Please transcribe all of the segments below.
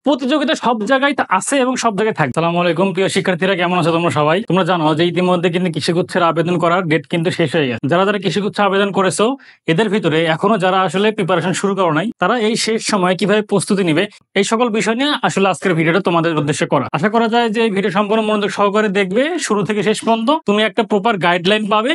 প্রতিযোগিতা সব জায়গায় আছে এবং সব জায়গায় থাকে। আসসালামু আলাইকুম প্রিয় শিক্ষার্থীরা, কেমন আছো তোমরা সবাই? তোমরা জানো যে ইতিমধ্যে কিন্তু কৃষিগুচ্ছের আবেদন করার ডেট কিন্তু শেষ হয়ে গেছে। যারা যারা কৃষিগুচ্ছ আবেদন করেছো এদের ভিতরে এখনো যারা আসলে প্রিপারেশন শুরু করো নাই, তারা এই শেষ সময়ে কিভাবে প্রস্তুতি নিবে এই সকল বিষয় নিয়ে আসলে আজকের ভিডিওটা তোমাদের উদ্দেশ্যে করা। আশা করা যায় যে এই ভিডিও সম্পূর্ণ মনোযোগ সহকারে দেখবে, শুরু থেকে শেষ পর্যন্ত তুমি একটা প্রপার গাইডলাইন পাবে।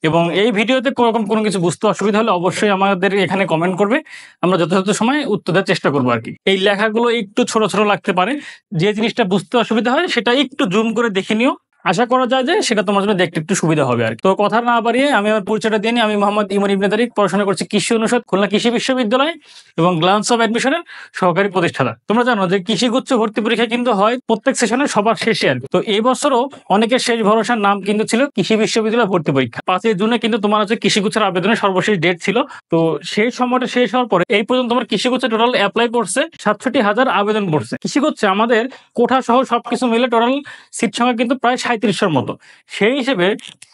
এবং এই ভিডিওতে কোনো কিছু বুঝতে অসুবিধা হলে অবশ্যই আমাদের এখানে কমেন্ট করবে, আমরা যথাযথ সময় উত্তর দেওয়ার চেষ্টা করবো আর কি। এই লেখাগুলো একটু ছোট ছোট লাগতে পারে, যে জিনিসটা বুঝতে অসুবিধা হয় সেটা একটু জুম করে দেখে নিও। আশা করা যায় যে সেটা তোমার জন্য দেখতে একটু সুবিধা হবে আর কি। তো কথা না বাড়িয়ে আমি আমার পরিচয়টা দিয়ে নিই। আমি মোহাম্মদ ইমন ইবনে তারিক, পড়াশোনা করছি কৃষি অনুষদ, খুলনা কৃষি বিশ্ববিদ্যালয় এবং গ্লান্স অফ অ্যাডমিশনের সহকারী প্রতিষ্ঠাতা। তোমরা জানো যে কৃষিগুচ্ছ ভর্তি পরীক্ষা কিন্তু হয় প্রত্যেক সেশনের সবার শেষে আর কি। তো এই বছরও অনেকের শেষ ভরসার নাম কিন্তু ছিল কৃষি বিশ্ববিদ্যালয় ভর্তি পরীক্ষা। 5 জুনে কিন্তু তোমার হচ্ছে কৃষিগুচ্ছের আবেদনের সর্বশেষ ডেট ছিল। তো সেই সময়টা শেষ হওয়ার পরে এই পর্যন্ত তোমার কৃষিগুচ্ছে টোটাল অ্যাপ্লাই করছে 67,000 আবেদন করছে। কৃষিগুচ্ছে আমাদের কোঠা সহ সবকিছু মিলে টোটাল সিট সংখ্যা কিন্তু প্রায় 3700 মতো। সেই হিসেবে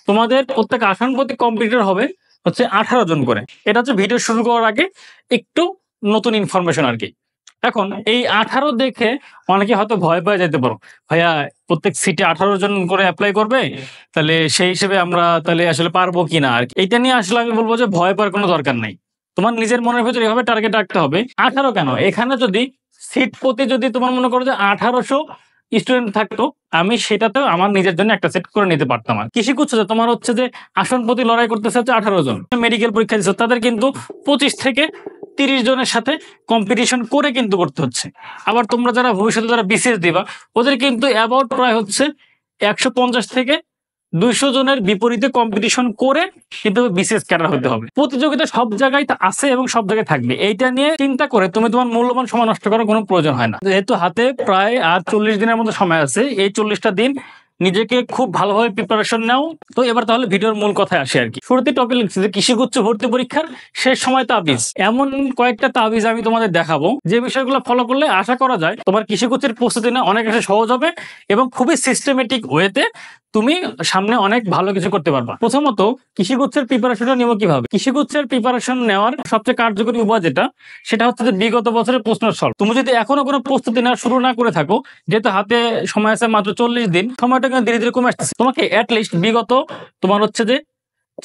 তোমাদের প্রত্যেক আসন প্রতি কম্পিটিটর হবে হচ্ছে 18 জন করে। এটা হচ্ছে ভিডিও শুরু করার আগে একটু নতুন ইনফরমেশন আর কি। এখন এই 18 দেখে অনেকে হয়তো ভয় পেয়ে যেতে পারো, ভাইয়া প্রত্যেক সিটে 18 জন করে অ্যাপ্লাই করবে, তাহলে সেই হিসেবে আমরা তাহলে আসলে পারবো কিনা আর কি। এইটা নিয়ে আসলে আমি বলবো যে ভয় পাওয়ার কোনো দরকার নাই। তোমার নিজের মনের ভেতরে এভাবে টার্গেট রাখতে হবে। 18 কেন, এখানে যদি সিট প্রতি যদি তোমার মনে করো যে 1800 স্টুডেন্ট থাকতো, আমি সেটাতেও আমার নিজের জন্য একটা সেট করে নিতে পারতাম। আর কৃষিগুচ্ছ তোমার হচ্ছে যে আসন প্রতি লড়াই করতেছে হচ্ছে 18 জন। মেডিকেল পরীক্ষা দিচ্ছে তাদের কিন্তু 25 থেকে 30 জনের সাথে কম্পিটিশন করে কিন্তু করতে হচ্ছে। আবার তোমরা যারা ভবিষ্যতে যারা বিসিএস দিবা, ওদের কিন্তু অ্যাবাউট প্রায় হচ্ছে 150 থেকে 200 জনের বিপরীতে কম্পিটিশন করে কিন্তু বিসিএস ক্যাডার হতে হবে। প্রতিযোগিতা সব জায়গায় আছে এবং সব জায়গায় থাকবে। এইটা নিয়ে চিন্তা করে তুমি তোমার মূল্যবান সময় নষ্ট করার কোনো প্রয়োজন হয় না। যেহেতু হাতে প্রায় আর 40 দিনের মতো সময় আছে, এই 40টা দিন নিজেকে খুব ভালোভাবে প্রিপারেশন নাও। তো এবার তাহলে ভিডিওর মূল কথায় আসে আর কি। শুরুতে টপিক লিখছি যে কৃষিগুচ্ছ ভর্তি পরীক্ষার শেষ সময় তাবিজ। এমন কয়েকটা তাবিজ আমি তোমাদের দেখাবো যে বিষয়গুলো ফলো করলে আশা করা যায় তোমার কৃষিগুচ্ছের প্রস্তুতি নেওয়া অনেক সহজ হবে এবং খুবই সিস্টেমেটিক ওয়েতে তুমি সামনে অনেক ভালো কিছু করতে পারবা। প্রথমত কৃষিগুচ্ছের প্রিপারেশনটা নেব কিভাবে। কৃষিগুচ্ছের প্রিপারেশন নেওয়ার সবচেয়ে কার্যকরী উপায় সেটা হচ্ছে যে বিগত বছরের প্রশ্ন সলভ। তুমি যদি এখনো কোনো প্রস্তুতি নেওয়া শুরু না করে থাকো, যেহেতু হাতে সময় আছে মাত্র 40 দিন, সময়টা কিন্তু ধীরে ধীরে কমে আসতেছে। তোমাকে অ্যাটলিস্ট বিগত তোমার হচ্ছে যে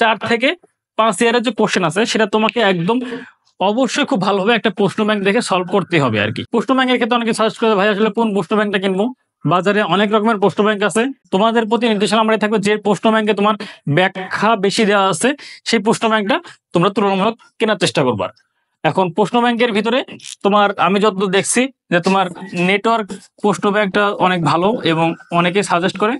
4 থেকে 5 ইয়ারের যে কোশ্চেন আছে সেটা তোমাকে একদম অবশ্যই খুব ভালোভাবে একটা প্রশ্ন ব্যাংক দেখে সলভ করতে হবে আর কি। প্রশ্ন ব্যাংকের ক্ষেত্রে অনেকে সার্চ করে ভাই আসলে কোন প্রশ্ন ব্যাংকটা কিনবো। বাজারে অনেক রকমের প্রশ্ন ব্যাংক আছে, তোমাদের প্রতি নির্দেশনা আমরা থাকবে যে প্রশ্ন ব্যাংকে তোমার ব্যাখ্যা বেশি দেওয়া আছে সেই প্রশ্ন ব্যাংকটা তোমরা তুলনামূলক কেনার চেষ্টা করবা। এখন প্রশ্ন ব্যাংকের ভিতরে তোমার আমি যতদূর দেখছি যে তোমার নেটওয়ার্ক প্রশ্ন ব্যাংকটা অনেক ভালো এবং অনেকে সাজেস্ট করে।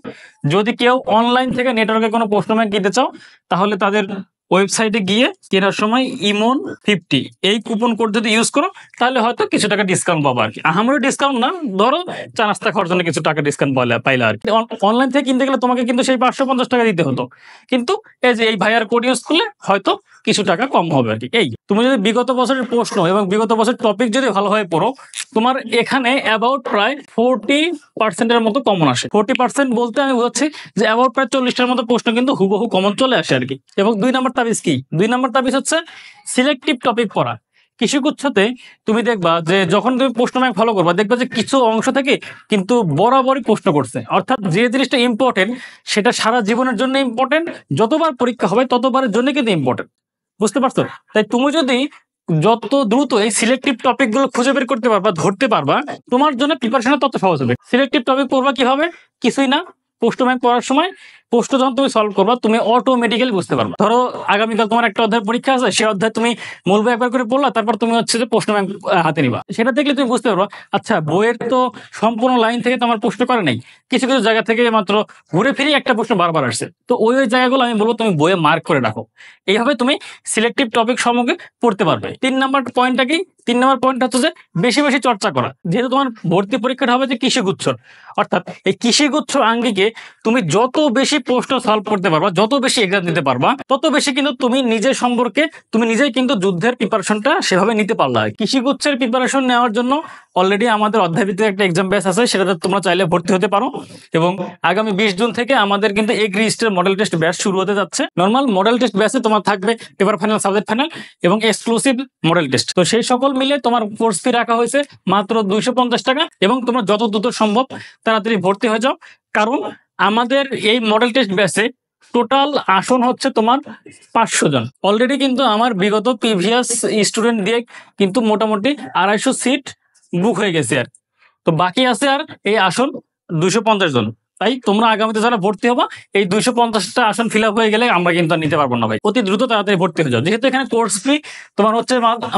যদি কেউ অনলাইন থেকে নেটওয়ার্কে কোনো প্রশ্ন ব্যাংক কিনতে চাও, তাহলে তাদের ওয়েবসাইটে গিয়ে কেনার সময় ইমন 50 এই কুপন কোড যদি ইউজ করো, তাহলে হয়তো কিছু টাকা ডিসকাউন্ট পাবো আর কি। আহামরি ডিসকাউন্ট না, ধরো চা নাস্তা খাওয়ার জন্য কিছু টাকা ডিসকাউন্ট পাইলে আর কি। অনলাইন থেকে কিনতে গেলে তোমাকে কিন্তু সেই 550 টাকা দিতে হতো, কিন্তু এই যে এই ভাইয়ার কোড ইউজ করলে হয়তো কিছু টাকা কম হবে আর কি। এই তুমি যদি বিগত বছরের প্রশ্ন এবং বিগত বছরের টপিক যদি ভালোভাবে পড়ো, তোমার এখানে অ্যাবাউট প্রায় 40% মতো কমন আসে। 40% বলতে আমি বলছি যে অ্যাবাউট প্রায় 40টার মতো প্রশ্ন কিন্তু হুবহু কমন চলে আসে আর কি। এবং 2 নম্বর তাবিজ কি? 2 নম্বর তাবিজ হচ্ছে সিলেক্টিভ টপিক পড়া। কৃষিগুচ্ছতে তুমি দেখবা যে যখন তুমি প্রশ্ন ব্যাংক ফলো করবা, দেখবা যে কিছু অংশ থেকে কিন্তু বরাবরই প্রশ্ন করছে। অর্থাৎ যে জিনিসটা ইম্পর্টেন্ট সেটা সারা জীবনের জন্য ইম্পর্টেন্ট, যতবার পরীক্ষা হবে ততবারের জন্য কিন্তু ইম্পর্টেন্ট। বুঝতে পারছো? তাই তুমি যদি যত দ্রুত এই সিলেক্টিভ টপিক গুলো খুঁজে বের করতে পারবা, ধরতে পারবা, তোমার জন্য প্রিপারেশন তত সহজ হবে। সিলেক্টিভ টপিক পড়বা কিভাবে? কিছুই না, প্রশ্ন ব্যাংক পড়ার সময় প্রশ্ন যখন তুমি সলভ করবা তুমি অটোমেটিক্যালি বুঝতে পারবা। ধরো আগামীকাল তোমার একটা অধ্যায় পরীক্ষা আছে, সেই অধ্যায় তুমি মূল বই একবার করে পড়লা, তারপর তুমি হচ্ছে যে প্রশ্ন ব্যাংক হাতে নিবা। সেটা দেখলে তুমি বুঝতে পারবা আচ্ছা বইয়ের তো সম্পূর্ণ লাইন থেকে তো আমার প্রশ্ন করে নাই, কিছু কিছু জায়গা থেকে মাত্র ঘুরে ফিরে একটা প্রশ্ন বারবার আসছে। তো ওই জায়গাগুলো আমি বলবো তুমি বইয়ে মার্ক করে রাখো। এইভাবে তুমি সিলেক্টিভ টপিক সম্পর্কে পড়তে পারবে। 3 নম্বর পয়েন্টটা কি? 3 নম্বর পয়েন্ট হচ্ছে যে বেশি বেশি চর্চা করা। যেহেতু তোমার ভর্তি পরীক্ষাটা হবে যে কৃষিগুচ্ছ, অর্থাৎ এই কৃষিগুচ্ছ আঙ্গিকে তুমি যত বেশি প্রশ্ন সলভ করতে পারবা, যত বেশি এক্সাম দিতে পারবা, তত বেশি কিন্তু তুমি নিজের সম্পর্কে তুমি নিজেই কিন্তু যুদ্ধের প্রিপারেশনটা সেভাবে নিতে পারলা। কৃষিগুচ্ছের প্রিপারেশন নেওয়ার জন্য অলরেডি আমাদের অধ্যায়ভিত্তিক একটা এক্সাম ব্যাচ আছে, সেটাতে তোমরা চাইলে ভর্তি হতে পারো। এবং আগামী 20 জুন থেকে আমাদের কিন্তু এগ্রিস্টের মডেল টেস্ট ব্যাচ শুরু হতে যাচ্ছে। নর্মাল মডেল টেস্ট ব্যাচে তোমার থাকবে পেপার ফাইনাল, সাবজেক্ট ফাইনাল এবং এক্সক্লুসিভ মডেল টেস্ট। তো সেই সকল মিলে তোমার কোর্স ফি রাখা হয়েছে মাত্র 250 টাকা, এবং তোমরা যত দ্রুত সম্ভব তাড়াতাড়ি ভর্তি হয়ে যাও। কারণ আমাদের এই মডেল টেস্ট ব্যাচে টোটাল আসন হচ্ছে তোমার 500 জন। অলরেডি কিন্তু আমার বিগত প্রিভিয়াস স্টুডেন্ট দিয়ে কিন্তু মোটামুটি 250 সিট বুক হয়ে গেছে আর, তো বাকি আছে আর এই আসন 250 জন। তাই তোমরা আগামীতে যারা ভর্তি হবা, এই 250টা আসন ফিল আপ হয়ে গেলে আমরা কিন্তু আর নিতে পারবো না ভাই। অতি দ্রুত তাড়াতাড়ি ভর্তি হয়ে যাও, যেহেতু এখানে কোর্স ফি তোমার হচ্ছে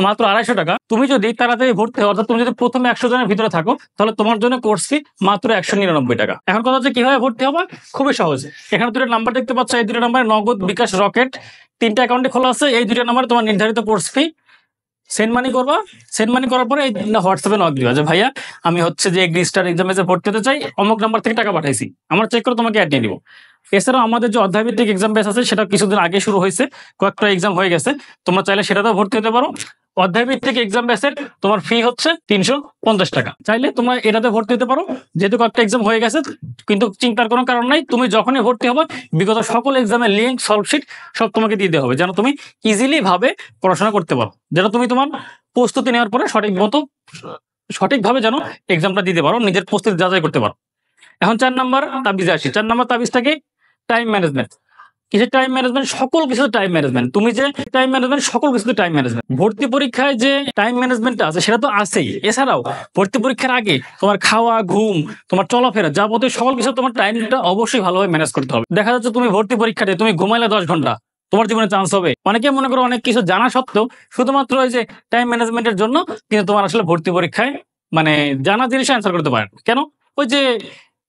মাত্র 250 টাকা। তুমি যদি তাড়াতাড়ি ভর্তি হও, অর্থাৎ তুমি যদি প্রথমে 100 জনের ভিতরে থাকো, তাহলে তোমার জন্য কোর্স ফি মাত্র 199 টাকা। এখন কথা হচ্ছে কিভাবে ভর্তি হবা, খুবই সহজ। এখানে দুটো নাম্বার দেখতে পাচ্ছ, এই দুটো নাম্বারে নগদ, বিকাশ, রকেট 3টা অ্যাকাউন্টে খোলা আছে। এই দুটো নাম্বারে তোমার নির্ধারিত কোর্স ফি সেন্ড মানি করবা। সেন্ড মানি করার পরে হোয়াটসঅ্যাপে নক দিবা যে ভাইয়া আমি হচ্ছে যে এগ্রিস্টার এক্সামে ভর্তি হতে চাই, অমুক নাম্বার থেকে টাকা পাঠাইছি, আমরা চেক করে তোমাকে অ্যাড নিয়ে দিব। এছাড়াও আমাদের যে অধ্যায়ভিত্তিক এক্সাম ব্যাচ আছে, সেটা কিছুদিন আগে শুরু হয়েছে, কয়েকটা এক্সাম হয়ে গেছে, তোমরা চাইলে সেটাতেও ভর্তি হতে পারো। অধ্যায়ভিত্তিক এক্সাম ব্যাচের তোমার ফি হচ্ছে 350 টাকা। চাইলে তোমরা এটাতে ভর্তি হতে পারো, যেহেতু কয়েকটা এক্সাম হয়ে গেছে। কিন্তু চিন্তার কোনো কারণ নাই, তুমি যখনই ভর্তি হবে বিগত সকল এক্সামের লিঙ্ক, সলভশিট সব তোমাকে দিয়ে দেওয়া হবে, যেন তুমি ইজিলি ভাবে পড়াশোনা করতে পারো, যেন তুমি তোমার প্রস্তুতি নেওয়ার পরে সঠিকভাবে যেন এক্সামটা দিতে পারো, নিজের প্রস্তুতি যাচাই করতে পারো। এখন 4 নাম্বার তাবিজে আসি। 4 নাম্বার তাবিজটাকে টাইম ম্যানেজমেন্ট। কিসের টাইম ম্যানেজমেন্ট? সকল কিছু টাইম ম্যানেজমেন্ট। তুমি যে টাইম ম্যানেজমেন্ট, সকল কিছু টাইম ম্যানেজমেন্ট। ভর্তি পরীক্ষায় যে টাইম ম্যানেজমেন্টটা আছে সেটা তো আছেই, এছাড়াও ভর্তি পরীক্ষার আগে তোমার খাওয়া, ঘুম, তোমার চলাফেরা, যাবতীয় সকল কিছু তোমার টাইমটা অবশ্যই ভালোভাবে ম্যানেজ করতে হবে। দেখা যাচ্ছে তুমি ভর্তি পরীক্ষাতে তুমি ঘুমাইলে 10 ঘন্টা, তোমার জীবনে চান্স হবে। অনেকে মনে করো অনেক কিছু জানা সত্ত্বেও শুধুমাত্র ওই যে টাইম ম্যানেজমেন্টের জন্য কিন্তু তোমার আসলে ভর্তি পরীক্ষায় মানে জানা জিনিস অ্যান্সার করতে পারে কেন? ওই যে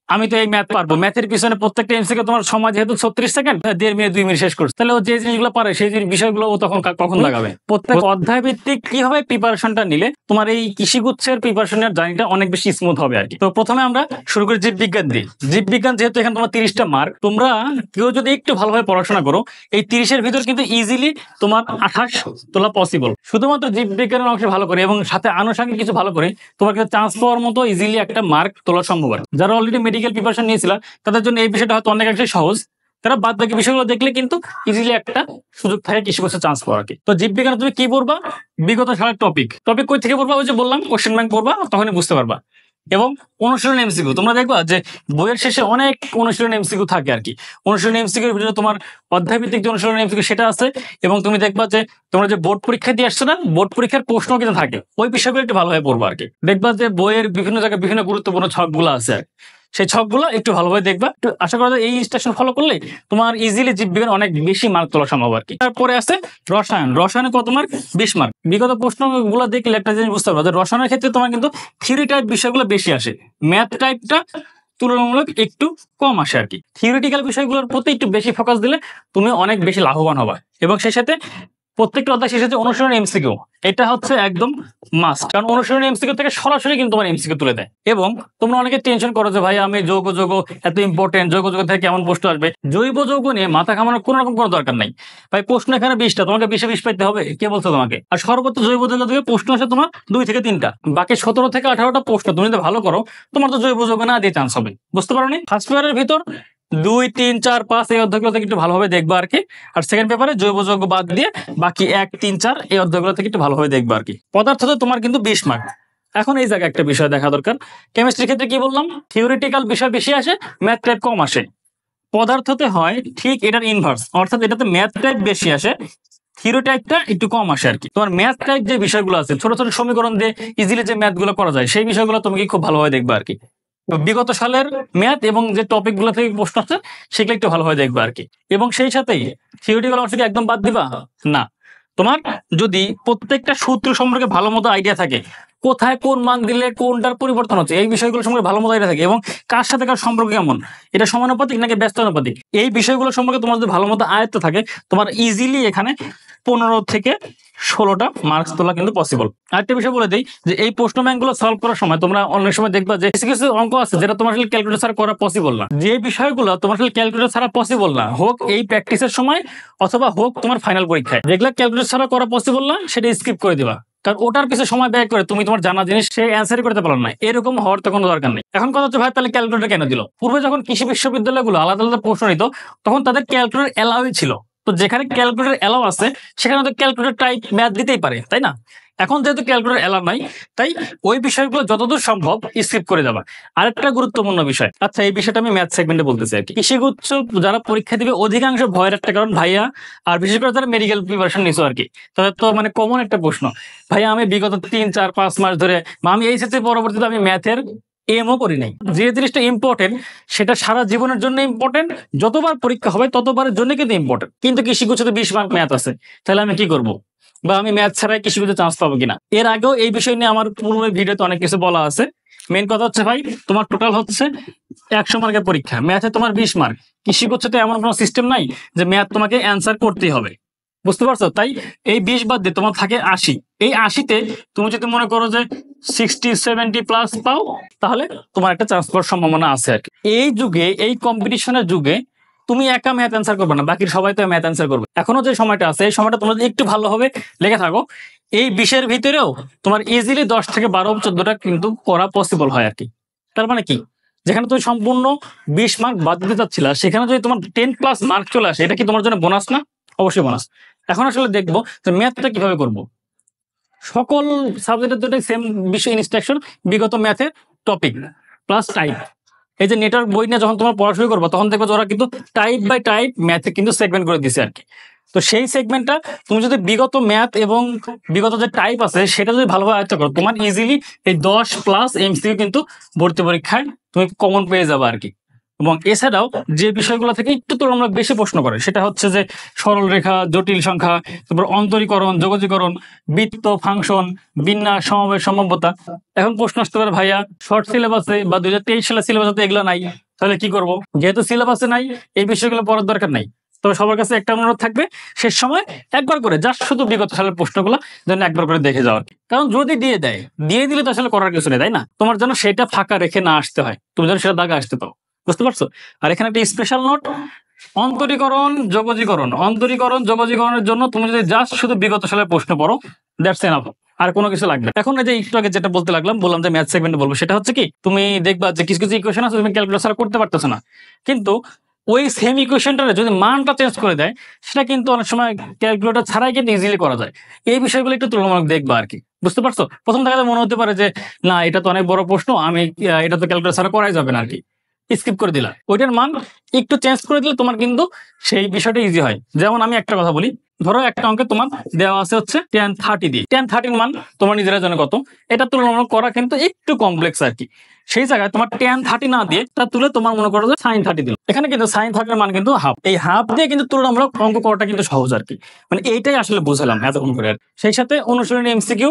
আমি তো এই ম্যাথ পারবো, ম্যাথের পিছনে প্রত্যেকটা এমসিকিউ তোমার সময় যেহেতু 36 সেকেন্ড, 1.5 মিনিট 2 মিনিট শেষ করছে, তাহলে ও যে জিনিসগুলো পারে সেই বিষয়গুলো ও তখন কখন লাগাবে? প্রত্যেক অধ্যায় ভিত্তিক কিভাবে প্রিপারেশনটা নিলে তোমার এই কৃষিগুচ্ছের প্রিপারেশনের জার্নিটা অনেক বেশি স্মুথ হবে আর কি। তো প্রথমে আমরা শুরু করি জীববিজ্ঞান দিয়ে। জীববিজ্ঞান যেহেতু এখানে তোমার 30টা মার্ক, তোমরা কেউ যদি একটু ভালোভাবে পড়াশোনা করো, এই 30-এর ভিতর কিন্তু ইজিলি তোমার 28 তোলা পসিবল। শুধুমাত্র জীববিজ্ঞানের অংশে ভালো করে এবং সাথে আনুষঙ্গিক কিছু ভালো করে তোমার কিন্তু চান্স পাওয়ার মতো ইজিলি একটা মার্ক তোলা সম্ভব। যারা অলরেডি মেডিকেল প্রিপারেশন নিয়েছিল তাদের জন্য এই বিষয়টা হয়তো অনেকাংশে সহজ, তারা বাদ বাকি বিষয়গুলো দেখলে কিন্তু ইজিলি একটা সুযোগ থাকে কৃষিগুচ্ছের চান্স পাওয়ার কি। তো জীববিজ্ঞানে তুমি কি পড়বা? বিগত সালের টপিক কই থেকে পড়বা? ওই যে বললাম কোশ্চেন ব্যাংক পড়বা, তখনই বুঝতে পারবা। এবং অনুশীলন এমসিকিউ তোমরা দেখবা যে বইয়ের শেষে অনেক অনুশীলন এমসিকিউ থাকে আর কি। অনুশীলন এমসিকিউর ভিতরে তোমার অধ্যায়ভিত্তিক যে অনুশীলন এমসিকিউ সেটা আছে, এবং তুমি দেখবা যে তোমরা যে বোর্ড পরীক্ষা দিয়ে আসছো না, বোর্ড পরীক্ষার প্রশ্ন কিন্তু থাকে, ওই বিষয়গুলো একটু ভালোভাবে পড়বা আর কি। দেখবা যে বইয়ের বিভিন্ন জায়গায় বিভিন্ন গুরুত্বপূর্ণ ছকগুলো আছে আর সেই ছকগুলো একটু ভালোভাবে দেখবা। একটু আশা করা যায় এই ইনস্ট্রাকশন ফলো করলে তোমার ইজিলি জীববিজ্ঞান অনেক বেশি মার্ক তোলা সম্ভব আর কি। তারপরে আছে রসায়ন। রসায়নে কত মার্ক? 20 মার্ক। বিগত প্রশ্নগুলো দেখলে একটা জিনিস বুঝতে পারবে যে রসায়নের ক্ষেত্রে তোমার কিন্তু থিওরি টাইপ বিষয়গুলো বেশি আসে, ম্যাথ টাইপটা তুলনামূলক একটু কম আসে আর কি। থিওরিটিক্যাল বিষয়গুলোর প্রতি একটু বেশি ফোকাস দিলে তুমি অনেক বেশি লাভবান হবা। এবং সেই সাথে প্রত্যেকটা অধ্যায় শেষে যে অনুশীলন এমসিকিউ, এটা হচ্ছে একদম মাস্ট, কারণ অনুশীলন এমসিকিউ থেকে সরাসরি কিন্তু তোমার এমসিকিউ তুলে দেয়। এবং তোমরা অনেকে টেনশন করো যে ভাই আমি যৌগ এত ইম্পর্টেন্ট, যৌগ থেকে কেমন প্রশ্ন আসবে? জৈব যৌগ নিয়ে মাথা ঘামানোর কোনো রকম কোনো দরকার নাই ভাই। প্রশ্ন এখানে 20টা, তোমাকে 20-20 পাইতে হবে? কে বলছো তোমাকে? আর সর্বোচ্চ জৈব যৌগ থেকে প্রশ্ন আসে তোমার 2 থেকে 3টা, বাকি 17 থেকে 18টা প্রশ্ন তুমি যদি ভালো করো তোমার তো জৈব যৌগ না দিয়ে চান্স হবে। বুঝতে পারো নি? ফার্স্ট পেপারের ভিতর 2, 3, 4, 5 এই অধ্যায়গুলো থেকে একটু ভালোভাবে দেখবা আর কি। আর সেকেন্ড পেপারে জৈব যৌগ বাদ দিয়ে বাকি 1, 3, 4 এই অধ্যায়গুলো থেকে একটু ভালোভাবে দেখবা আর কি। পদার্থতে তোমার কিন্তু 20 মার্ক। এখন এই জায়গায় একটা বিষয় দেখা দরকার, কেমিস্ট্রির ক্ষেত্রে কি বললাম? থিওরিটিক্যাল বিষয় বেশি আসে, ম্যাথ টাইপ কম আসে। পদার্থতে হয় ঠিক এটার ইনভার্স, অর্থাৎ এটাতে ম্যাথ টাইপ বেশি আসে, থিওরি টাইপটা একটু কম আসে আর কি। তোমার ম্যাথ টাইপ যে বিষয়গুলো আছে, ছোট ছোট সমীকরণ দিয়ে ইজিলি যে ম্যাথগুলো করা যায়, সেই বিষয়গুলো তুমি খুব ভালোভাবে দেখবা আর কি। বিগত সালের ম্যাথ এবং যে টপিক গুলো থেকে প্রশ্ন আছে সেগুলো একটু ভালোভাবে দেখবা আর কি। এবং সেই সাথেই থিওরিটিক্যাল অংশকে একদম বাদ দিবা না। তোমার যদি প্রত্যেকটা সূত্র সম্পর্কে ভালো মতো আইডিয়া থাকে, কোথায় কোন মান দিলে কোনটার পরিবর্তন হচ্ছে, এই বিষয়গুলো সম্পর্কে ভালো মতো আইডিয়া থাকে, এবং কার সাথে কার সম্পর্ক কেমন, এটা সমানুপাতিক নাকি ব্যস্তানুপাতিক, এই বিষয়গুলো সম্পর্কে তোমার যদি ভালো মতো আয়ত্ত থাকে, তোমার ইজিলি এখানে 15 থেকে 16টা মার্কস তোলা কিন্তু পসিবল। আরেকটা বিষয় বলে দিই যে এই প্রশ্ন ব্যাংকগুলো সলভ করার সময় তোমরা অনেক সময় দেখবা যে কিছু কিছু অঙ্ক আছে যেটা তোমার আসলে ক্যালকুলেটর ছাড়া করা পসিবল না। যে বিষয়গুলো তোমার আসলে ক্যালকুলেটর ছাড়া পসিবল না, হোক এই প্র্যাকটিসের সময় অথবা হোক তোমার ফাইনাল পরীক্ষায়, যেগুলো ক্যালকুলেটর ছাড়া করা পসিবল না সেটা স্কিপ করে দিবা। কারণ ওটার পিছনে সময় ব্যয় করে তুমি তোমার জানা জিনিস সে অ্যান্সারই করতে পারো না, এরকম হওয়ার তো কোনো দরকার নেই। এখন কথা হচ্ছে ভাই তাহলে ক্যালকুলেটর কেন দিল? পূর্বে যখন কৃষি বিশ্ববিদ্যালয়গুলো আলাদা আলাদা প্রশ্ন নিত তখন তাদের ক্যালকুলেটর এলাওই ছিল। তো যেখানে ক্যালকুলেটর এলাও আছে সেখানে তো ক্যালকুলেটর টাইপ ম্যাথ দিতেই পারে, তাই না? এখন যেহেতু ক্যালকুলেটর এলাও নাই তাই ওই বিষয়গুলো যতদূর সম্ভব স্কিপ করে যাবা। আরেকটা গুরুত্বপূর্ণ বিষয়, আচ্ছা এই বিষয়টা আমি ম্যাথ সেগমেন্টে বলতেছি আর কি। কৃষিগুচ্ছ যারা পরীক্ষা দিবে অধিকাংশ ভয়ের একটা কারণ ভাইয়া, আর বিশেষ করে যারা মেডিকেল প্রিপারেশন নিছো আর কি, তাদের তো মানে কমন একটা প্রশ্ন, ভাইয়া আমি বিগত 3-4-5 মাস ধরে বা আমি এইচএসসি পরবর্তীতে আমি ম্যাথের এমও করি নাই। যে জিনিসটা ইম্পর্টেন্ট সেটা সারা জীবনের জন্য ইম্পর্টেন্ট, যতবার পরীক্ষা হবে ততবারের জন্য কিন্তু ইম্পর্টেন্ট। কিন্তু কৃষিগুচ্ছতে 20 মার্ক ম্যাথ আছে, তাহলে আমি কি করব? বা আমি ম্যাথ ছাড়াই কৃষিগুচ্ছ চান্স পাবো কিনা? এর আগেও এই বিষয় নিয়ে আমার পুরো ভিডিওতে অনেক কিছু বলা আছে। মেন কথা হচ্ছে ভাই তোমার টোটাল হচ্ছে 100 মার্কের পরীক্ষা, ম্যাথে তোমার 20 মার্ক। কৃষিগুচ্ছতে এমন কোনো সিস্টেম নাই যে ম্যাথ তোমাকে অ্যান্সার করতেই হবে, বুঝতে পারছো? তাই এই 20 বাদ দিয়ে তোমার থাকে 80। এই 80-তে তুমি যদি মনে করো যে 60-70+ পাও তাহলে তোমার একটা চান্স পাওয়ার সম্ভাবনা আছে আর কি। এই যুগে, এই কম্পিটিশনের যুগে তুমি একা ম্যাথ অ্যান্সার করবে না, বাকি সবাই তো ম্যাথ অ্যান্সার করবে। এখনো যে সময়টা আছে এই সময়টা তোমরা একটু ভালোভাবে লেগে থাকো, এই 20-এর ভিতরেও তোমার ইজিলি 10 থেকে 12-14টা কিন্তু করা পসিবল হয় আর কি। তার মানে কি, যেখানে তুমি সম্পূর্ণ 20 মার্ক বাদ দিতে চাচ্ছিলা সেখানে যদি তোমার 10+ মার্ক চলে আসে, এটা কি তোমার জন্য বোনাস না? অবশ্যই বোনাস। এখন আসলে দেখবো যে ম্যাথটা কিভাবে করব। সকল সাবজেক্টের দুটোই সেম বিষয় ইনস্ট্রাকশন, বিগত ম্যাথের টপিক প্লাস টাইপ। এই যে নেটওয়ার্ক বই নিয়ে যখন তোমার পড়াশোনা করবো তখন দেখবো ওরা কিন্তু টাইপ বাই টাইপ ম্যাথে কিন্তু সেগমেন্ট করে দিছে আর কি। তো সেই সেগমেন্টটা তুমি যদি বিগত ম্যাথ এবং বিগত যে টাইপ আছে সেটা যদি ভালোভাবে আয়ত্ত করো, তোমার ইজিলি এই 10+ এমসিকিউ কিন্তু ভর্তি পরীক্ষায় তুমি কমন পেয়ে যাবে আর কি। এবং এছাড়াও যে বিষয়গুলো থেকে একটু তুলনামূলক বেশি প্রশ্ন করে সেটা হচ্ছে যে সরল রেখা, জটিল সংখ্যা, তারপর অন্তরীকরণ, যোগজীকরণ, বৃত্ত, ফাংশন, বিন্যাস, সমবায়, সম্ভাব্যতা। এখন প্রশ্ন আসতে পারে ভাইয়া শর্ট সিলেবাসে বা 2023 সালের সিলেবাসে এগুলো নাই, তাহলে কি করব? যেহেতু সিলেবাসে নাই এই বিষয়গুলো পড়ার দরকার নাই। তবে সবার কাছে একটা অনুরোধ থাকবে, শেষ সময় একবার করে জাস্ট শুধু বিগত সালের প্রশ্নগুলো যেন একবার করে দেখে যাওয়ার। কারণ যদি দিয়ে দিলে তো আসলে করার কিছু নেই, তাই না? তোমার যেন সেটা ফাঁকা রেখে না আসতে হয়, তুমি যেন সেটা দাগে আসতে পাও, বুঝতে পারছো? আর এখানে একটা স্পেশাল নোট, অন্তরীকরণের জন্য তুমি যদি জাস্ট শুধু বিগত সালের প্রশ্ন পড়ো, দ্যাটস এনাফ, আর কোনো কিছু লাগবে। এখন এই যে একটু আগে যেটা বললাম যে ম্যাথ সেগমেন্টে বলবো, সেটা হচ্ছে কি তুমি দেখবা যে কিছু কিছু ইকুয়েশন আছে তুমি ক্যালকুলেটর ছাড়া করতে পারতেছো না, কিন্তু ওই সেম ইকুয়েশনটারে যদি মানটা চেঞ্জ করে দেয় সেটা কিন্তু অনেক সময় ক্যালকুলেটর ছাড়াই কিন্তু ইজিলি করা যায়। এই বিষয়গুলো একটু তুলনামূলক দেখবা আর কি, বুঝতে পারছো? প্রথম দেখাতে মনে হতে পারে যে না এটা তো অনেক বড় প্রশ্ন, আমি এটা তো ক্যালকুলেটর ছাড়া করাই যাবে না আর কি, স্কিপ করে দিলা। ওইটার মান একটু চেঞ্জ করে দিলে তোমার কিন্তু সেই বিষয়টা ইজি হয়। যেমন আমি একটা কথা বলি, ধরো একটা অঙ্কে তোমার দেওয়া আছে হচ্ছে tan 30 দিয়ে, tan 30 মান তোমার নিজেরা জানো কত, এটা তুলনামূলক করা কিন্তু একটু কমপ্লেক্স আর কি। সেই জায়গায় তোমার tan 30 না দিয়ে তা তুলে তোমার মনে করো যে sin 30 দিল, এখানে কিন্তু sin 30 এর মান কিন্তু হাফ। এই হাফ দিয়ে কিন্তু তুলনামূলক অঙ্ক করাটা কিন্তু সহজ আর কি। মানে এইটাই আসলে বুঝালাম এতক্ষণ করে। সেই সাথে অনুশীলনী এমসিকিউ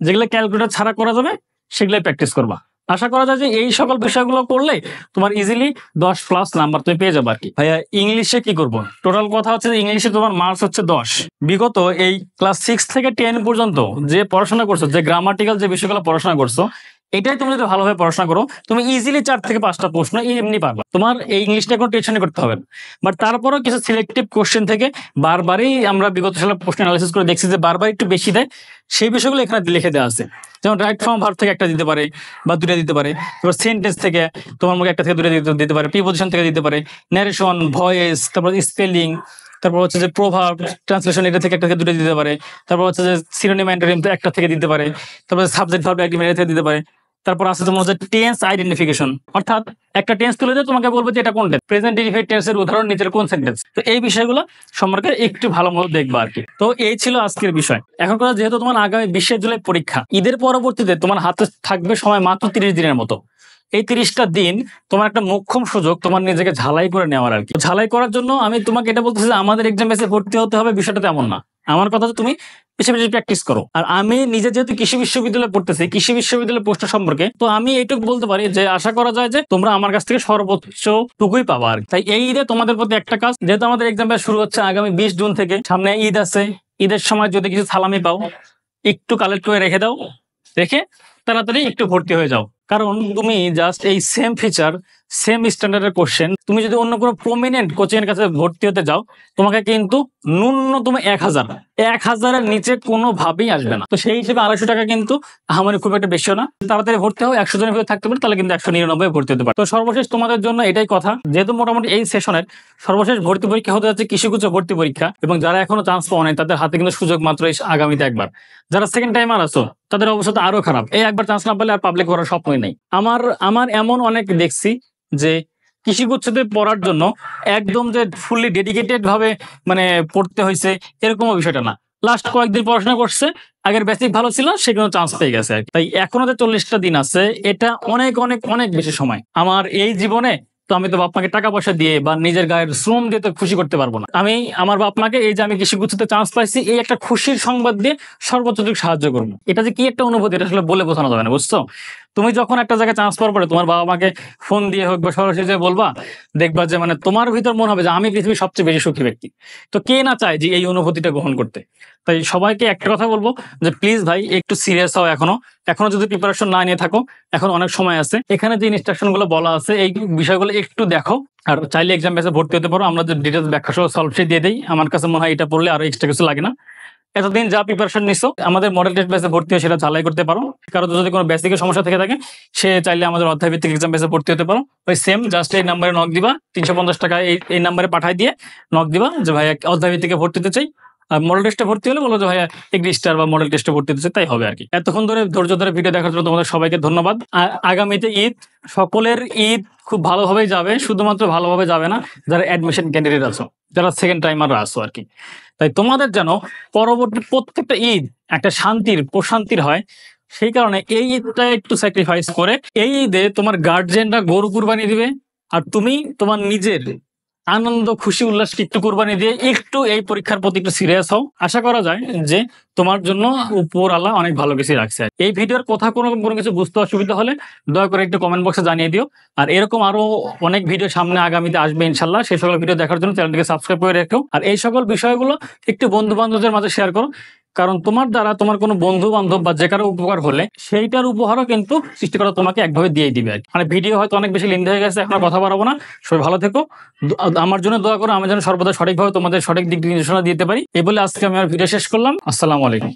যেগুলো ক্যালকুলেটর ছাড়া করা যাবে সেগুলোই প্র্যাকটিস করবা। আশা করা যায় যে এই সকল বিষয়গুলো করলে তোমার ইজিলি 10+ নাম্বার তুমি পেয়ে যাবে আর কি। ভাইয়া ইংলিশে কি করব? টোটাল কথা হচ্ছে যে ইংলিশে তোমার মার্কস হচ্ছে 10। বিগত এই ক্লাস 6 থেকে 10 পর্যন্ত যে পড়াশোনা করছো, যে গ্রামাটিক্যাল যে বিষয়গুলো পড়াশোনা করছো, এটাই তুমি যদি ভালোভাবে পড়াশোনা করো তুমি ইজিলি 4 থেকে 5টা প্রশ্ন এমনি পারবা। তোমার এই ইংলিশটা কোনো টেনশন করতে হবে না। বাট তারপরেও কিছু সিলেক্টিভ কোশ্চেন থেকে বারবারই আমরা বিগত সালের প্রশ্ন অ্যানালাইসিস করে দেখছি যে বারবার একটু বেশি দেয়, সেই বিষয়গুলো এখানে লিখে দেওয়া আছে। যেমন রাইট ফর্ম ভার্ব থেকে একটা দিতে পারে বা 2টা দিতে পারে, তারপর সেন্টেন্স থেকে তোমার মুখে একটা থেকে 2টা দিতে পারে, প্রিপোজিশন থেকে দিতে পারে, ন্যারেশন, ভয়েস, তারপর স্পেলিং, তারপর হচ্ছে যে প্রভাব, ট্রান্সলেশন, এটা থেকে একটা থেকে 2টা দিতে পারে, তারপর হচ্ছে যে সিনোনিম অ্যান্টোনিম একটা থেকে দিতে পারে, তারপর সাবজেক্ট ভার্ব অ্যাডজেক্টিভ এটা থেকে দিতে পারে। তারপর আছে তোমার হচ্ছে টেন্স আইডেন্টিফিকেশন, অর্থাৎ একটা টেন্স তুলে দিয়ে তোমাকে বলবে যে এটা কোন টেন্স, প্রেজেন্ট ইনডিফিনিট টেন্সের উদাহরণ নিচের কোন সেন্টেন্স। তো এই বিষয়গুলো সম্পর্কে একটু ভালো মতো দেখবা আর কি। তো এই ছিল আজকের বিষয়। এখন কথা, যেহেতু তোমার আগামী 20 জুলাই পরীক্ষা, ঈদের পরবর্তীতে তোমার হাতে থাকবে সময় মাত্র 30 দিনের মতো। এই 30টা দিন তোমার একটা মোক্ষম সুযোগ তোমার নিজেকে ঝালাই করে নেওয়ার আর কি। ঝালাই করার জন্য আমি তোমাকে এটা বলতেছি যে আমাদের এক্সাম বেসে ভর্তি হতে হবে, বিষয়টা তেমন না। আমার কথা হচ্ছে তুমি বেশি বেশি প্র্যাকটিস করো। আর আমি নিজে যেহেতু কৃষি বিশ্ববিদ্যালয়ে পড়তেছি, কৃষি বিশ্ববিদ্যালয়ের প্রশ্ন সম্পর্কে তো আমি এইটুকু বলতে পারি যে আশা করা যায় যে তোমরা আমার কাছ থেকে সর্বোচ্চ টুকুই পাবা আর। তাই এই ঈদে তোমাদের প্রতি একটা কাজ, যেহেতু আমাদের এক্সাম ব্যাচ শুরু হচ্ছে আগামী 20 জুন থেকে, সামনে ঈদ আছে, ঈদের সময় যদি কিছু সালামি পাও, একটু কালেক্ট করে রেখে দাও, রেখে তাড়াতাড়ি একটু ভর্তি হয়ে যাও। কারণ তুমি জাস্ট এই সেম ফিচার, সেম স্ট্যান্ডার্ডের কোশ্চেন তুমি যদি অন্য কোনো প্রমিনেন্ট কোচিং এর কাছে ভর্তি হতে যাও, তোমাকে কিন্তু ন্যূনতম 1000-এর নিচে কোনোভাবেই আসবে না। তো সেই হিসেবে 250 টাকা কিন্তু আমার খুব একটা বেশিও না। তাড়াতাড়ি ভর্তি হও, 100 জনের ভিতরে থাকতে পারে, তাহলে কিন্তু 199 ভর্তি হতে পারে। তো সর্বশেষ তোমাদের জন্য এটাই কথা, যেহেতু মোটামুটি এই সেশনের সর্বশেষ ভর্তি পরীক্ষা হতে যাচ্ছে কৃষিগুচ্ছ ভর্তি পরীক্ষা, এবং যারা এখনো চান্স পাওয়া নাই তাদের হাতে কিন্তু সুযোগ মাত্র এই আগামীতে একবার। যারা সেকেন্ড টাইমার আছো তাদের অবস্থা তো আরো খারাপ, এই একবার চান্স না পেলে আর পাবলিক করার স্বপ্নই নেই। আমার এমন অনেক দেখছি যে কৃষিগুচ্ছতে পড়ার জন্য একদম যে ফুললি ডেডিকেটেড ভাবে মানে পড়তে হয়েছে এরকম বিষয়টা না। লাস্ট কয়েকদিন পড়াশোনা করছে, আগের বেসিক ভালো ছিল, সেগুলো চান্স পেয়ে গেছে আর কি। তাই এখনো যে 40টা দিন আছে, এটা অনেক অনেক অনেক বেশি সময়। আমার এই জীবনে তো আমি তো বাপ মাকে টাকা পয়সা দিয়ে বা নিজের গায়ের শ্রম দিয়ে তো খুশি করতে পারবো না। আমি আমার বাপ মাকে এই যে আমি কৃষিগুচ্ছতে চান্স পাইছি, এই একটা খুশির সংবাদ দিয়ে সর্বোচ্চটুকু সাহায্য করবো। এটা যে কি একটা অনুভূতি, এটা আসলে বলে বোঝানো যাবে না, বুঝছো? তুমি যখন একটা জায়গায় চান্স পাওয়ার পরে তোমার বাবা মাকে ফোন দিয়ে হোক বা সরাসরি যে বলবা, দেখবা যে মানে তোমার ভিতর মনে হবে যে আমি পৃথিবীর সবচেয়ে বেশি সুখী ব্যক্তি। তো কে না চায় যে এই অনুভূতিটা গ্রহণ করতে? তাই সবাইকে একটা কথা বলবো যে প্লিজ ভাই একটু সিরিয়াস হও। এখনো যদি প্রিপারেশন না নিয়ে থাকো, এখন অনেক সময় আছে। এখানে যে ইনস্ট্রাকশন গুলো বলা আছে এই বিষয়গুলো একটু দেখো, আর চাইলে এক্সাম বেসে ভর্তি হতে পারো। আমরা যে ডিটেলস ব্যাখ্যা সহ সলভ শিট দিয়ে দিই, আমার কাছে মনে হয় এটা পড়লে আরো এক্সট্রা কিছু লাগে না। এতদিন যা প্রিপারেশন নিছো আমাদের মডেল টেস্ট বেসে ভর্তি হয়ে সেটা ঝালাই করতে পারো। কারো যদি কোনো বেসিকের সমস্যা থেকে থাকে, সে চাইলে আমাদের অধ্যায় ভিত্তিক এক্সাম বেসে ভর্তি হতে পারো। ওই সেম জাস্ট এই নাম্বারে নক দিবা, 350 টাকা এই নাম্বারে পাঠাই দিয়ে নক দিবা যে ভাই অধ্যায় ভিত্তিকে ভর্তি হতে চাই। আর মডেল টেস্টে ভর্তি হলে বলো যে ভাইয়া এগ্রি স্টার বা মডেল টেস্টে ভর্তি হতে চাই, তাই হবে আর কি। এতক্ষণ ধরে ধৈর্য ধরে ভিডিও দেখার জন্য তোমাদের সবাইকে ধন্যবাদ। আগামীতে ঈদ, সকলের ঈদ খুব ভালোভাবেই যাবে। শুধুমাত্র ভালোভাবে যাবে না যারা অ্যাডমিশন ক্যান্ডিডেট আছো, যারা সেকেন্ড টাইমাররা আছো আর কি। তাই তোমাদের যেন পরবর্তী প্রত্যেকটা ঈদ একটা শান্তির প্রশান্তির হয়, সেই কারণে এই ঈদটা একটু স্যাক্রিফাইস করে এই ঈদে তোমার গার্জিয়ানরা গরু কুরবানি দিবে, আর তুমি তোমার নিজের আনন্দ খুশি উল্লাসকে একটু কুরবানি দিয়ে একটু এই পরীক্ষার প্রতি একটু সিরিয়াস হও। আশা করা যায় যে তোমার জন্য উপর আল্লাহ অনেক ভালো কিছু রাখছে। এই ভিডিওর কথা কোনো কিছু বুঝতে অসুবিধা হলে দয়া করে একটু কমেন্ট বক্সে জানিয়ে দিও। আর এরকম আরো অনেক ভিডিও সামনে আগামীতে আসবে ইনশাল্লাহ। সেই সকল ভিডিও দেখার জন্য চ্যানেলটিকে সাবস্ক্রাইব করে রেখো। আর এই সকল বিষয়গুলো একটু বন্ধু বান্ধবদের মাঝে শেয়ার করো, কারণ তোমার দ্বারা তোমার কোনো বন্ধু বান্ধব বা যে কারো উপকার হলে সেইটার উপহারও কিন্তু সৃষ্টিকর্তা তোমাকে একভাবে দিয়ে দিবে আর কি। মানে ভিডিও হয়তো অনেক বেশি লেন্থি হয়ে গেছে, এখন আর কথা বাড়াবো না। সবাই ভালো থেকো, আমার জন্য দোয়া করো, আমি যেন সর্বদা সঠিকভাবে তোমাদের সঠিক দিক নির্দেশনা দিতে পারি। এই বলে আজকে আমি আমার ভিডিও শেষ করলাম। আসসালামু আলাইকুম।